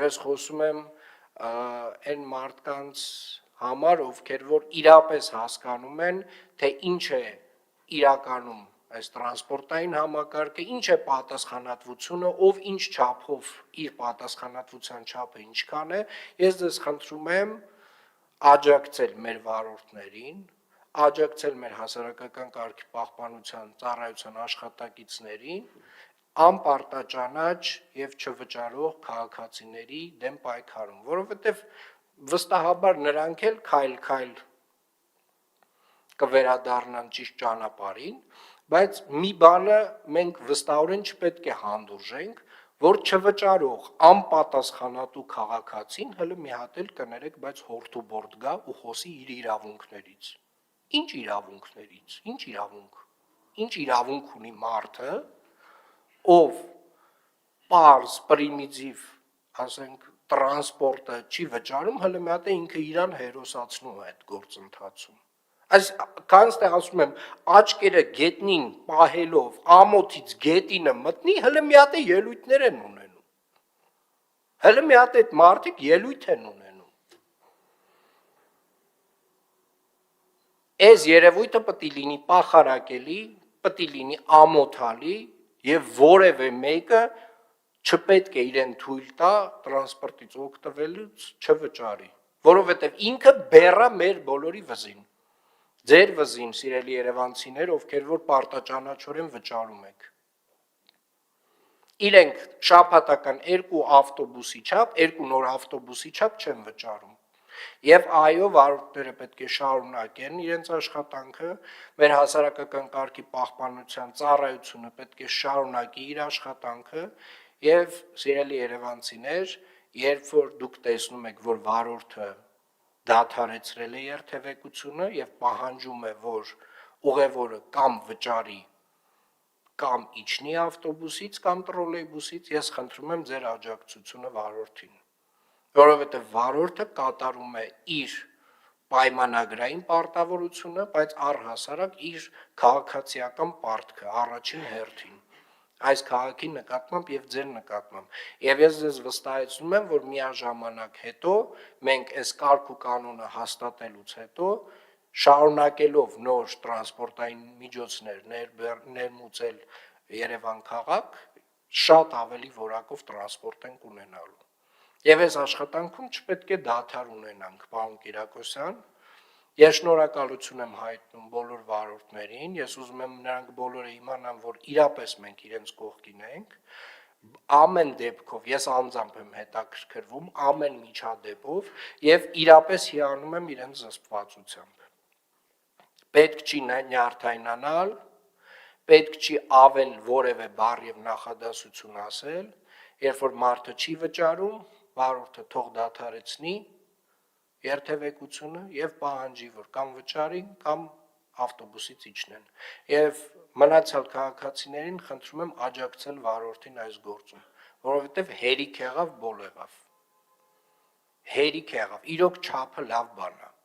ես խոսում եմ այն մարդկանց համար, ովքեր որ իրապես հասկանում են, թե ինչ է իրականում այս տրանսպորտային համակարգը, ինչ է պատասխանատվությունը, ով ինչ չափով իր պատասխանատվության չափը ինչքան է, ես ձեզ խնդրում եմ աջակցել մեր վարորդներին, աջակցել մեր հասարակական կարգի պահպանության ծառայության աշխատակիցներին, անպարտաճանաչ եւ չվճարող քաղաքացիների դեմ պայքարում, որովհետեւ վստահաբար նրանք էլ քայլ-քայլ կվերադառնան ճիշտ ճանապարհին, բայց մի բանը մենք վստահորեն չպետք է հանդուրժենք, որ չվճարող անպատասխանատու քաղաքացին հələ մի հատ էլ կներեք, բայց հորթուբորդ գա ու խոսի իր իրավունքներից։ Ինչ իրավունքներից, ինչ իրավունք ունի մարդը, ով պարզ, պրիմիտիվ, ասենք, տրանսպորտը չի վճարում, հələ մի հատ է ինքը իրան հերոսացնում է այդ գործընթացում։ Այս կանստեղ ասում եմ, աչքերը գետնին պահելով, ամոթից գետինը մտնի, հələ մի հատ է ելույթներ են ունենում։ Հələ մի հատ այդ մարդիկ ելույթ են ունենում։ Այս երևույթը պետք է լինի պախարակելի, պետք է լինի ամոթալի եւ որևէ մեկը չպետք է իրեն թույլ տա տրանսպորտից օգտվելուց չվճարի, որովհետեւ ինքը բեռա մեր բոլորի վզին։ Ձեր վզին, սիրելի երևանցիներ, ովքեր որ պարտաճանաչորեն վճարում եք։ Իրենք շաբաթական 2 ավտոբուսի չափ, 2 նոր ավտոբուսի չափ չեն վճարում։ Եվ այո, վարորդները պետք է շարունակեն իրենց աշխատանքը, մեր հասարակական կարգի պահպանության ծառայությունը պետք է շարունակի իր աշխատանքը, եւ սիրելի երևանցիներ, երբ որ դուք տեսնում եք, որ վարորդը դադարեցրել է երթևեկությունը եւ պահանջում է, որ ուղևորը կամ վճարի, կամ իջնի ավտոբուսից կամ տրոլեյբուսից, ես խնդրում եմ ձեր աջակցությունը վարորդին, որովհետեւ վարորդը կատարում է իր պայմանագրային պարտավորությունը, բայց առհասարակ իր քաղաքացիական պարտքը առաջին հերթին այս քաղաքի նկատմամբ եւ ձեր նկատմամբ, եւ ես ձեզ վստահեցնում եմ, որ միաժամանակ հետո մենք այս կարգ ու կանոնը հաստատելուց հետո շարունակելով նոր տրանսպորտային միջոցներ ներմուծել Երևան քաղաք, շատ ավելի որակով տրանսպորտ ենք ունենալու։ Եվ այս աշխատանքում չպետք է դադար ունենանք, պարոն Կիրակոսյան։ Ես շնորհակալություն եմ հայտնում բոլոր վարորդներին, ես ուզում եմ նրանք բոլորը իմանան, որ իրապես մենք իրենց կողքին ենք, ամեն դեպքով ես անձամբ եմ հետաքրքրվում, ամեն միջադեպով եւ իրապես հիանում եմ իրենց զսպվածությամբ։ Պետք չի նյարդայնանալ, պետք չի ավել որևէ բառ եւ նախադասություն ասել, երբ որ մարդը չի վճարում, վարորդը թող դադարեցնի երթևեկությունը եւ պահանջի, որ կամ վճարի, կամ ավտոբուսից իջնեն։ Եվ մնացյալ քաղաքացիներին խնդրում եմ աջակցել վարորդին այս գործում, որովհետեւ հերիք եղավ, բոլ եղավ։ Հերիք եղավ, իրոք չափը լավ բան է։